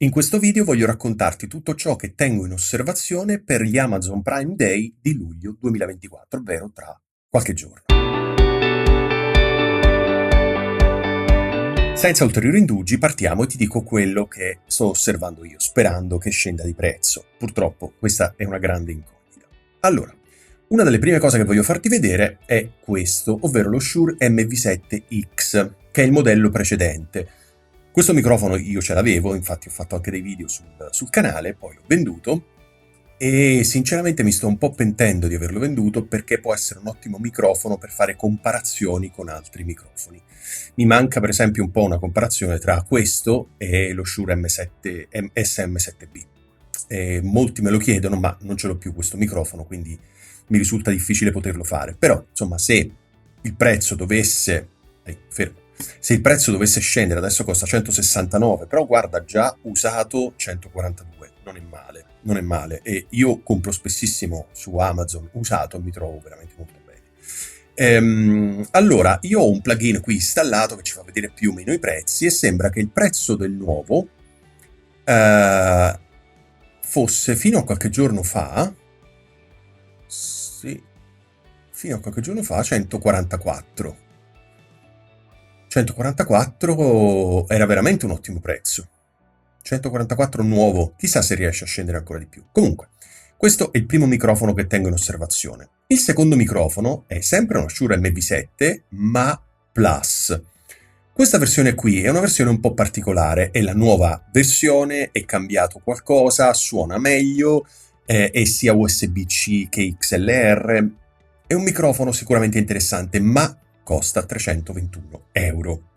In questo video voglio raccontarti tutto ciò che tengo in osservazione per gli Amazon Prime Day di luglio 2024, ovvero tra qualche giorno. Senza ulteriori indugi partiamo e ti dico quello che sto osservando io, sperando che scenda di prezzo. Purtroppo questa è una grande incognita. Allora, una delle prime cose che voglio farti vedere è questo, ovvero lo Shure MV7X, che è il modello precedente. Questo microfono io ce l'avevo, infatti ho fatto anche dei video sul canale, poi l'ho venduto e sinceramente mi sto un po' pentendo di averlo venduto perché può essere un ottimo microfono per fare comparazioni con altri microfoni. Mi manca per esempio un po' una comparazione tra questo e lo Shure SM7B. Molti me lo chiedono, ma non ce l'ho più questo microfono, quindi mi risulta difficile poterlo fare. Però, insomma, se il prezzo dovesse... fermo. Se il prezzo dovesse scendere, adesso costa 169, però guarda, già usato 142, non è male. E io compro spessissimo su Amazon usato e mi trovo veramente molto bene. Allora, io ho un plugin qui installato che ci fa vedere più o meno i prezzi e sembra che il prezzo del nuovo fosse fino a qualche giorno fa, sì, fino a qualche giorno fa 144. 144 era veramente un ottimo prezzo. 144 nuovo, chissà se riesce a scendere ancora di più. Comunque, questo è il primo microfono che tengo in osservazione. Il secondo microfono è sempre uno Shure MV7, ma Plus. Questa versione qui è una versione un po' particolare, è la nuova versione, è cambiato qualcosa, suona meglio, è sia USB-C che XLR. È un microfono sicuramente interessante, ma costa 321 euro.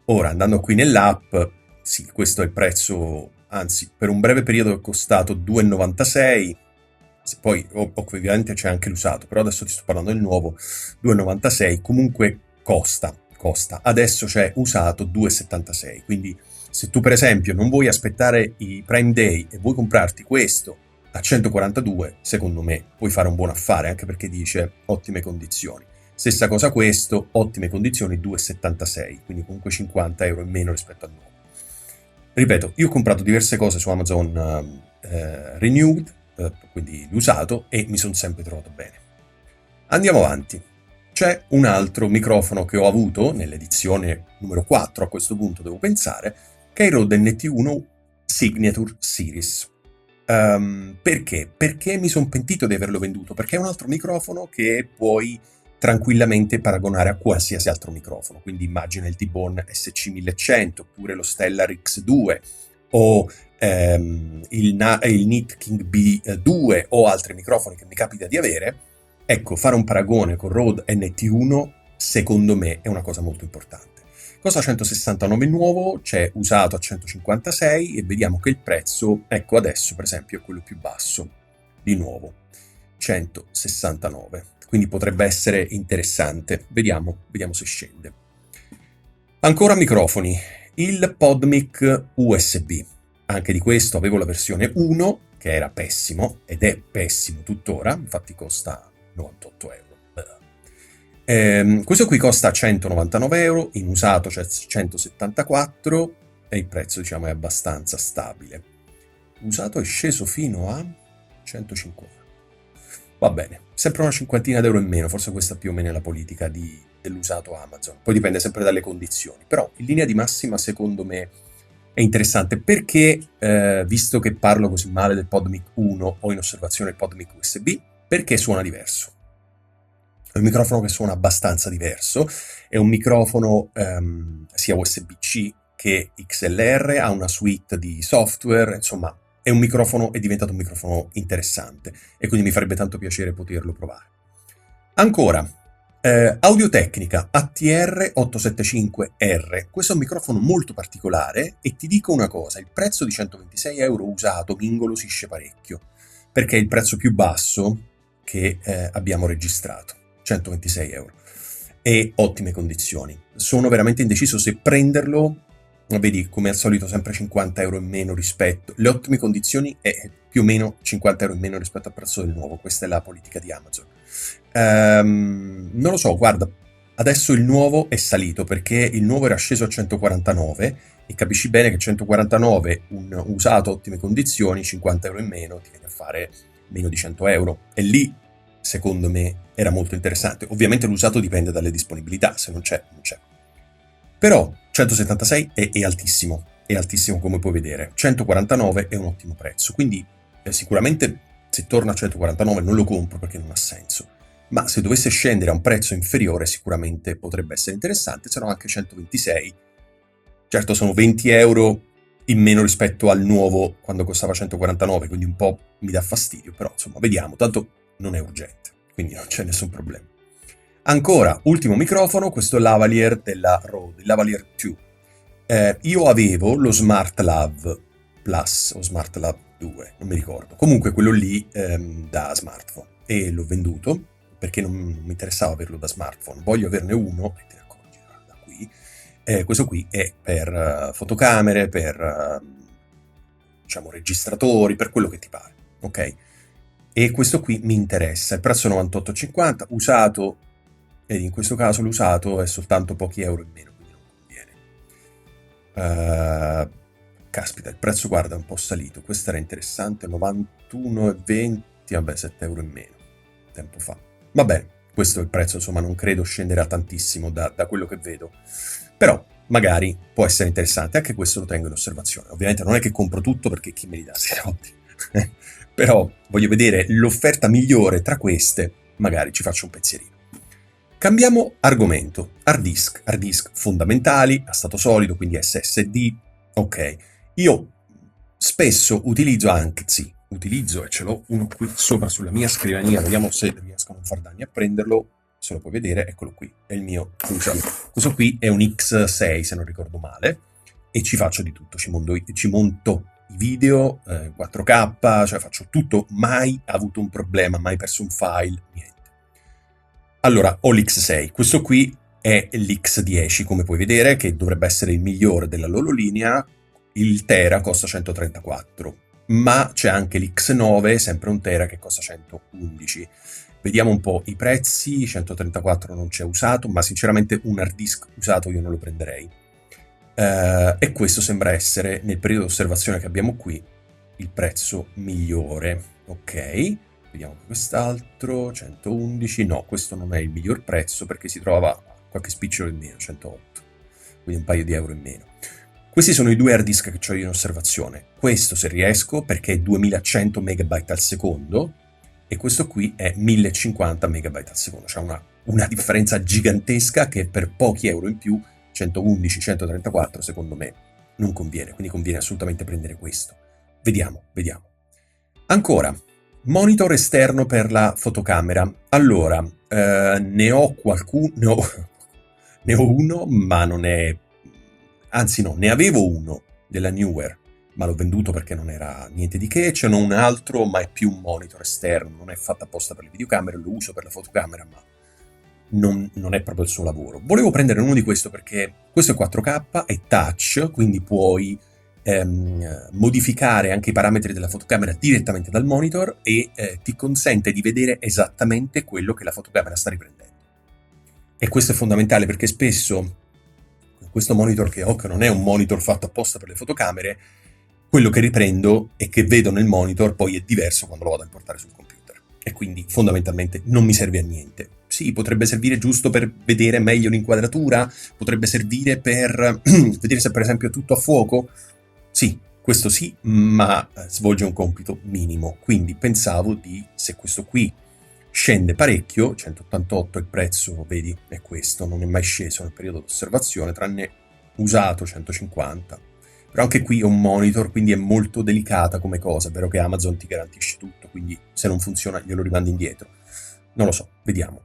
Ora, andando qui nell'app, sì, questo è il prezzo, anzi, per un breve periodo è costato 2,96, poi ovviamente c'è anche l'usato, però adesso ti sto parlando del nuovo, 2,96, comunque costa. Adesso c'è usato 2,76, quindi se tu per esempio non vuoi aspettare i Prime Day e vuoi comprarti questo a 142, secondo me puoi fare un buon affare, anche perché dice ottime condizioni. Stessa cosa questo, ottime condizioni, 2,76, quindi comunque 50 euro in meno rispetto al nuovo. Ripeto, io ho comprato diverse cose su Amazon Renewed, quindi l'usato, e mi sono sempre trovato bene. Andiamo avanti. C'è un altro microfono che ho avuto nell'edizione numero 4, a questo punto devo pensare, che è il Rode NT1 Signature Series. Perché? Perché mi sono pentito di averlo venduto, perché è un altro microfono che puoi tranquillamente paragonare a qualsiasi altro microfono, quindi immagina il T-Bone SC1100 oppure lo Stellar X2 o il Neat King B2 o altri microfoni che mi capita di avere. Ecco, fare un paragone con Rode NT1 secondo me è una cosa molto importante. Costa 169 nuovo, c'è usato a 156 e vediamo che il prezzo, ecco adesso per esempio è quello più basso, di nuovo, 169. Quindi potrebbe essere interessante. Vediamo se scende. Ancora microfoni. Il PodMic USB. Anche di questo avevo la versione 1, che era pessimo, ed è pessimo tuttora, infatti costa 98 euro. Questo qui costa 199 euro, in usato c'è 174 e il prezzo diciamo è abbastanza stabile. Usato è sceso fino a 150. Va bene, sempre una cinquantina d'euro in meno, forse questa più o meno è la politica dell'usato Amazon, poi dipende sempre dalle condizioni, però in linea di massima secondo me è interessante perché, visto che parlo così male del PodMic 1, ho in osservazione il PodMic USB, perché suona diverso. È un microfono che suona abbastanza diverso, è un microfono sia USB-C che XLR, ha una suite di software, insomma è diventato un microfono interessante e quindi mi farebbe tanto piacere poterlo provare. Ancora, Audio-Tecnica ATR 875R, questo è un microfono molto particolare e ti dico una cosa, il prezzo di 126 euro usato mi ingolosisce parecchio, perché è il prezzo più basso che abbiamo registrato, 126 euro, e ottime condizioni. Sono veramente indeciso se prenderlo. Vedi, come al solito sempre 50 euro in meno rispetto, le ottime condizioni è più o meno 50 euro in meno rispetto al prezzo del nuovo, questa è la politica di Amazon. Non lo so, guarda, adesso il nuovo è salito perché il nuovo era sceso a 149 e capisci bene che 149, un usato ottime condizioni, 50 euro in meno, ti viene a fare meno di 100 euro. E lì, secondo me, era molto interessante. Ovviamente l'usato dipende dalle disponibilità, se non c'è, non c'è. Però 176 è altissimo come puoi vedere. 149 è un ottimo prezzo, quindi sicuramente se torna a 149 non lo compro perché non ha senso. Ma se dovesse scendere a un prezzo inferiore sicuramente potrebbe essere interessante, se no anche 126. Certo sono 20 euro in meno rispetto al nuovo quando costava 149, quindi un po' mi dà fastidio, però insomma vediamo, tanto non è urgente, quindi non c'è nessun problema. Ancora, ultimo microfono, questo è Lavalier della Rode, il Lavalier 2. Io avevo lo Smart Lav Plus o Smart Lav 2, non mi ricordo, comunque quello lì da smartphone, e l'ho venduto perché non mi interessava averlo da smartphone, voglio averne uno, e te ne accorgi da qui. Questo qui è per fotocamere, per diciamo registratori, per quello che ti pare, ok? E questo qui mi interessa, il prezzo è 98,50, usato, ed in questo caso l'usato è soltanto pochi euro in meno, quindi non conviene. Caspita, il prezzo guarda è un po' salito, questo era interessante, 91,20, vabbè 7 euro in meno, tempo fa. Va bene, questo è il prezzo, insomma non credo scenderà tantissimo da quello che vedo. Però magari può essere interessante, anche questo lo tengo in osservazione. Ovviamente non è che compro tutto perché chi me li dà sei soldi, però voglio vedere l'offerta migliore tra queste, magari ci faccio un pensierino. Cambiamo argomento, hard disk fondamentali, a stato solido, quindi SSD, ok. Io spesso utilizzo e ce l'ho uno qui sopra sulla mia scrivania, vediamo se riesco a non far danni a prenderlo. Se lo puoi vedere, eccolo qui, è il mio Crucial. Questo qui è un X6 se non ricordo male, e ci faccio di tutto, ci monto i video 4K, cioè faccio tutto, mai avuto un problema, mai perso un file, niente. Allora, ho l'X6, questo qui è l'X10 come puoi vedere, che dovrebbe essere il migliore della loro linea, il Tera costa 134, ma c'è anche l'X9, sempre un Tera, che costa 111. Vediamo un po' i prezzi, 134 non c'è usato, ma sinceramente un hard disk usato io non lo prenderei. E questo sembra essere, nel periodo di osservazione che abbiamo qui, il prezzo migliore. Ok, vediamo quest'altro, 111, no, questo non è il miglior prezzo perché si trova qualche spicciolo in meno, 108, quindi un paio di euro in meno. Questi sono i due hard disk che ho io in osservazione. Questo se riesco perché è 2100 MB al secondo, e questo qui è 1050 MB al secondo, c'è una differenza gigantesca che per pochi euro in più, 111, 134, secondo me non conviene, quindi conviene assolutamente prendere questo. Vediamo. Ancora, monitor esterno per la fotocamera. Allora, ne ho uno, ma non è... Anzi no, ne avevo uno della Neewer, ma l'ho venduto perché non era niente di che. Ce n'ho un altro, ma è più un monitor esterno, non è fatto apposta per le videocamere, lo uso per la fotocamera, ma non è proprio il suo lavoro. Volevo prendere uno di questo perché questo è 4K, è touch, quindi puoi modificare anche i parametri della fotocamera direttamente dal monitor e ti consente di vedere esattamente quello che la fotocamera sta riprendendo. E questo è fondamentale perché spesso questo monitor che ho, che non è un monitor fatto apposta per le fotocamere, quello che riprendo e che vedo nel monitor poi è diverso quando lo vado a importare sul computer, e quindi fondamentalmente non mi serve a niente. Sì, potrebbe servire giusto per vedere meglio l'inquadratura, potrebbe servire per vedere se per esempio è tutto a fuoco. Sì, questo sì, ma svolge un compito minimo, quindi pensavo se questo qui scende parecchio, 188 il prezzo, vedi, è questo, non è mai sceso nel periodo di osservazione, tranne usato 150. Però anche qui è un monitor, quindi è molto delicata come cosa, è vero che Amazon ti garantisce tutto, quindi se non funziona glielo rimandi indietro. Non lo so, vediamo.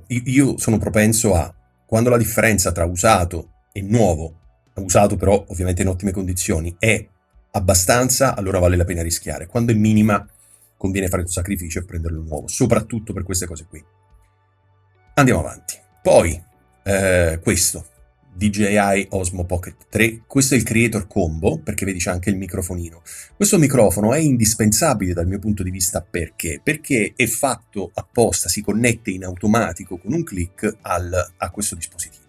Io sono propenso a, quando la differenza tra usato e nuovo, usato però ovviamente in ottime condizioni, è abbastanza, allora vale la pena rischiare. Quando è minima, conviene fare un sacrificio e prenderlo nuovo, soprattutto per queste cose qui. Andiamo avanti. Poi, questo. DJI Osmo Pocket 3. Questo è il Creator Combo, perché vedi c'è anche il microfonino. Questo microfono è indispensabile dal mio punto di vista perché? Perché è fatto apposta, si connette in automatico con un click a questo dispositivo.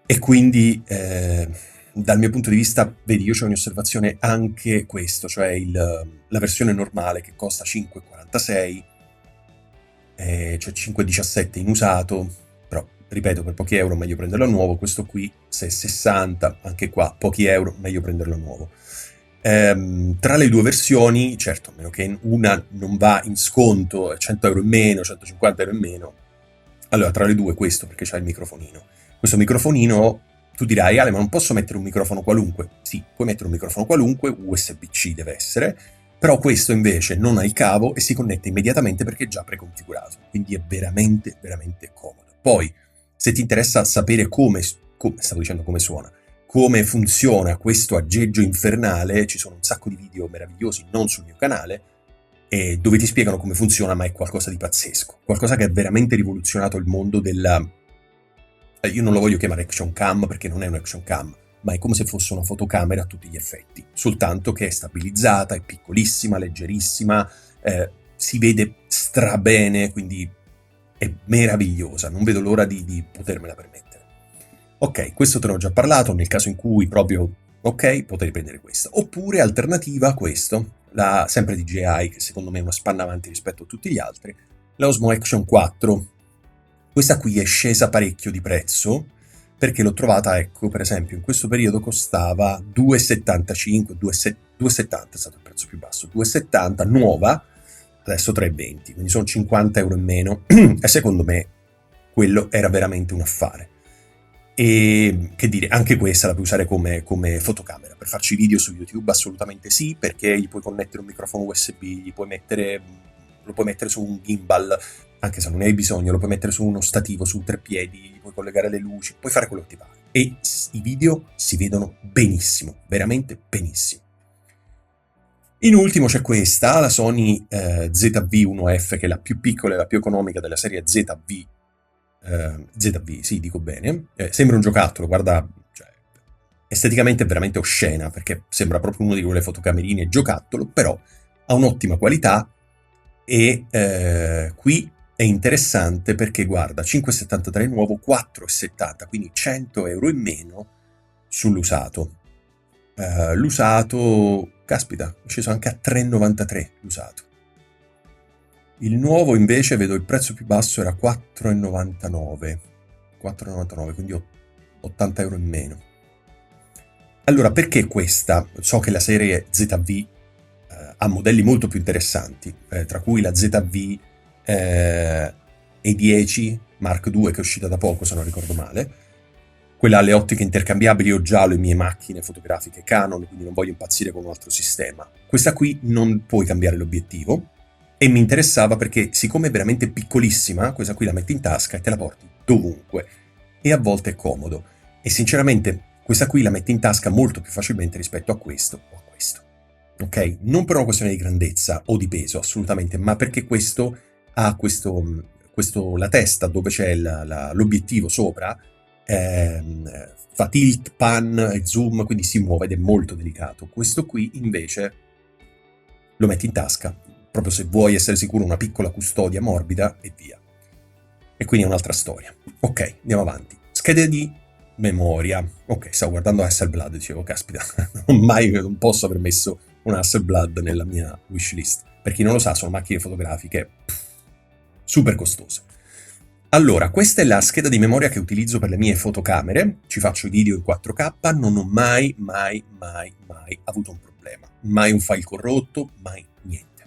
E quindi dal mio punto di vista, vedi, io c'ho in osservazione anche questo, cioè la versione normale che costa 5,46, cioè 5,17 in usato, però ripeto, per pochi euro meglio prenderlo nuovo. Questo qui 6,60, anche qua pochi euro, meglio prenderlo nuovo. Tra le due versioni, certo, a meno che una non va in sconto, 100 euro in meno, 150 euro in meno, allora tra le due questo, perché c'ha il microfonino. Questo microfonino, tu dirai, Ale, ma non posso mettere un microfono qualunque? Sì, puoi mettere un microfono qualunque, USB-C deve essere, però questo invece non ha il cavo e si connette immediatamente perché è già preconfigurato, quindi è veramente, veramente comodo. Poi, se ti interessa sapere come suona, come funziona questo aggeggio infernale, ci sono un sacco di video meravigliosi, non sul mio canale, dove ti spiegano come funziona, ma è qualcosa di pazzesco, qualcosa che ha veramente rivoluzionato il mondo della... Io non lo voglio chiamare action cam perché non è un action cam, ma è come se fosse una fotocamera a tutti gli effetti, soltanto che è stabilizzata, è piccolissima, leggerissima, si vede strabene, quindi è meravigliosa, non vedo l'ora di potermela permettere. Ok, questo te ne ho già parlato, nel caso in cui proprio, ok, potrei prendere questa. Oppure, alternativa a questo, sempre DJI, che secondo me è una spanna avanti rispetto a tutti gli altri, la Osmo Action 4. Questa qui è scesa parecchio di prezzo, perché l'ho trovata, ecco, per esempio, in questo periodo costava 2,75, 2,70 è stato il prezzo più basso, 2,70 nuova, adesso 3,20, quindi sono 50 euro in meno, e secondo me quello era veramente un affare. E che dire, anche questa la puoi usare come fotocamera per farci video su YouTube, assolutamente sì, perché gli puoi connettere un microfono USB, lo puoi mettere su un gimbal, anche se non ne hai bisogno, lo puoi mettere su uno stativo, su un treppiedi, gli puoi collegare le luci, puoi fare quello che ti pare. E i video si vedono benissimo, veramente benissimo. In ultimo c'è questa, la Sony ZV-1F, che è la più piccola e la più economica della serie ZV, sì, dico bene. Sembra un giocattolo, guarda, cioè, esteticamente è veramente oscena, perché sembra proprio una di quelle fotocamerine giocattolo, però ha un'ottima qualità e qui è interessante perché guarda, 5,73 nuovo, 4,70, quindi 100 euro in meno sull'usato. L'usato, caspita, è sceso anche a 3,93 l'usato. Il nuovo invece vedo il prezzo più basso era 4,99, quindi 80 euro in meno. Allora, perché questa? So che la serie ZV ha modelli molto più interessanti, tra cui la ZV E10 Mark II, che è uscita da poco se non ricordo male. Quella alle ottiche intercambiabili. Ho già le mie macchine fotografiche Canon, quindi non voglio impazzire con un altro sistema. Questa qui non puoi cambiare l'obiettivo, e mi interessava perché, siccome è veramente piccolissima, questa qui la metti in tasca e te la porti dovunque, e a volte è comodo. E sinceramente questa qui la metti in tasca molto più facilmente rispetto a questo o a questo. Ok? Non per una questione di grandezza o di peso, assolutamente, ma perché questo ha la testa dove c'è l'obiettivo sopra, fa tilt, pan e zoom, quindi si muove ed è molto delicato. Questo qui invece lo metti in tasca, proprio se vuoi essere sicuro, una piccola custodia morbida e via. E quindi è un'altra storia. Ok, andiamo avanti. Schede di memoria. Ok, stavo guardando Hasselblad, dicevo, caspita, non posso aver messo un Hasselblad nella mia wishlist. Per chi non lo sa, sono macchine fotografiche super costose. Allora, questa è la scheda di memoria che utilizzo per le mie fotocamere, ci faccio i video in 4K, non ho mai avuto un problema, mai un file corrotto, mai niente.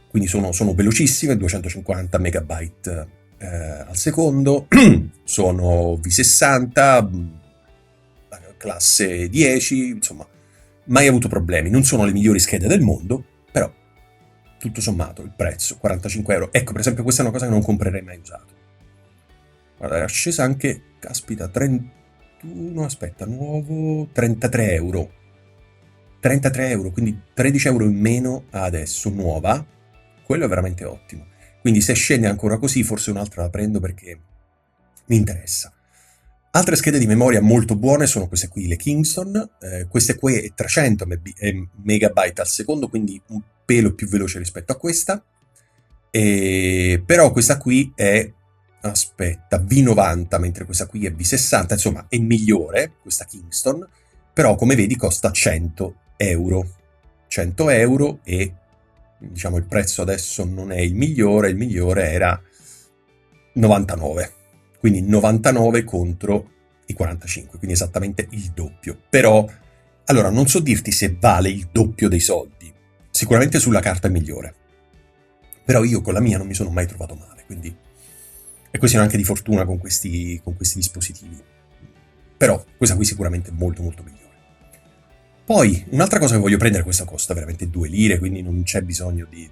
Quindi sono velocissime, 250 megabyte al secondo, sono V60, classe 10, insomma, mai avuto problemi. Non sono le migliori schede del mondo, però tutto sommato il prezzo, 45 euro. Ecco, per esempio, questa è una cosa che non comprerei mai usato. Guarda, era scesa anche, caspita, 31, aspetta, nuovo, 33 euro. 33 euro, quindi 13 euro in meno adesso, nuova. Quello è veramente ottimo. Quindi se scende ancora così, forse un'altra la prendo perché mi interessa. Altre schede di memoria molto buone sono queste qui, le Kingston, queste qui 300 megabyte al secondo, quindi un pelo più veloce rispetto a questa, però questa qui è, aspetta, V90, mentre questa qui è V60, insomma è migliore questa Kingston, però come vedi costa 100 euro. 100 euro e diciamo il prezzo adesso non è il migliore era 99. Quindi 99 contro i 45, quindi esattamente il doppio. Però, allora, non so dirti se vale il doppio dei soldi. Sicuramente sulla carta è migliore. Però io con la mia non mi sono mai trovato male, quindi è questione anche di fortuna con questi dispositivi. Però questa qui sicuramente è molto molto migliore. Poi, un'altra cosa che voglio prendere, questa costa veramente 2 lire, quindi non c'è bisogno di...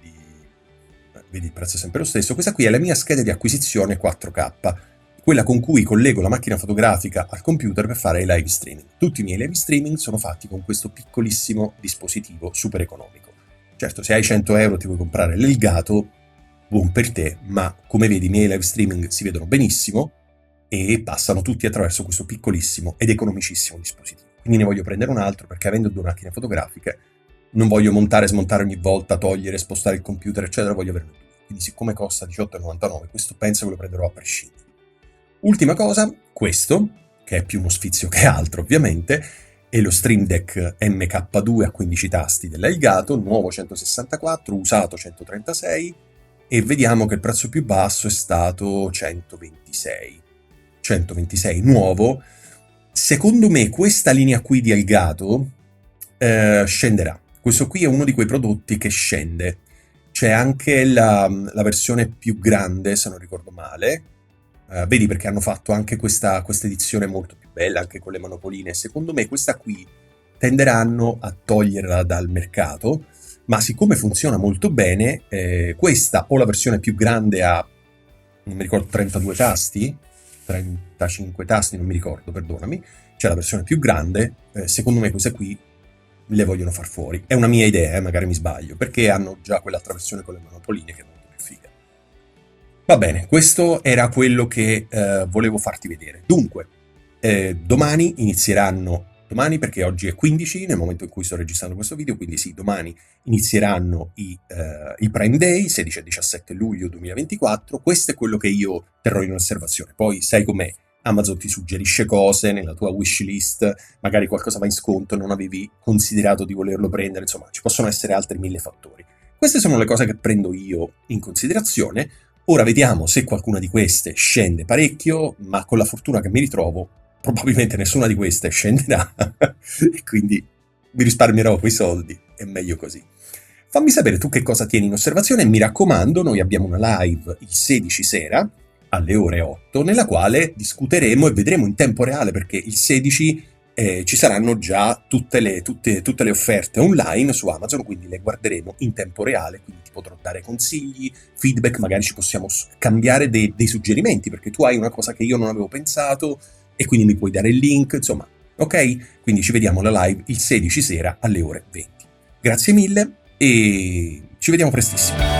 Vedi, il prezzo è sempre lo stesso. Questa qui è la mia scheda di acquisizione 4K, quella con cui collego la macchina fotografica al computer per fare i live streaming. Tutti i miei live streaming sono fatti con questo piccolissimo dispositivo super economico. Certo, se hai 100 euro ti vuoi comprare l'Elgato, buon per te, ma come vedi i miei live streaming si vedono benissimo e passano tutti attraverso questo piccolissimo ed economicissimo dispositivo. Quindi ne voglio prendere un altro perché avendo 2 macchine fotografiche non voglio montare e smontare ogni volta, togliere, spostare il computer, eccetera, voglio averne 2. Quindi siccome costa 18,99, questo penso che lo prenderò a prescindere. Ultima cosa, questo, che è più uno sfizio che altro ovviamente, è lo Stream Deck MK2 a 15 tasti dell'Elgato, nuovo 164, usato 136, e vediamo che il prezzo più basso è stato 126. 126 nuovo. Secondo me questa linea qui di Elgato scenderà. Questo qui è uno di quei prodotti che scende. C'è anche la versione più grande, se non ricordo male. Vedi, perché hanno fatto anche questa edizione molto più bella, anche con le manopoline. Secondo me questa qui tenderanno a toglierla dal mercato, ma siccome funziona molto bene, questa o la versione più grande ha, non mi ricordo, 32 tasti, 35 tasti, non mi ricordo, perdonami, c'è la versione più grande, secondo me queste qui le vogliono far fuori. È una mia idea, magari mi sbaglio, perché hanno già quell'altra versione con le manopoline che è molto più figa. Va bene, questo era quello che volevo farti vedere. Dunque, domani inizieranno, domani perché oggi è 15 nel momento in cui sto registrando questo video, quindi sì, domani inizieranno i Prime Day, 16 e 17 luglio 2024. Questo è quello che io terrò in osservazione. Poi sai com'è, Amazon ti suggerisce cose nella tua wish list, magari qualcosa va in sconto, non avevi considerato di volerlo prendere, insomma ci possono essere altri 1000 fattori. Queste sono le cose che prendo io in considerazione. Ora vediamo se qualcuna di queste scende parecchio, ma con la fortuna che mi ritrovo probabilmente nessuna di queste scenderà e quindi mi risparmierò quei soldi, è meglio così. Fammi sapere tu che cosa tieni in osservazione e mi raccomando, noi abbiamo una live il 16 sera alle ore 8 nella quale discuteremo e vedremo in tempo reale, perché il 16 ci saranno già tutte le offerte online su Amazon, quindi le guarderemo in tempo reale, quindi ti potrò dare consigli, feedback, magari ci possiamo cambiare dei suggerimenti, perché tu hai una cosa che io non avevo pensato e quindi mi puoi dare il link, insomma, ok? Quindi ci vediamo alla live il 16 sera alle ore 20. Grazie mille e ci vediamo prestissimo.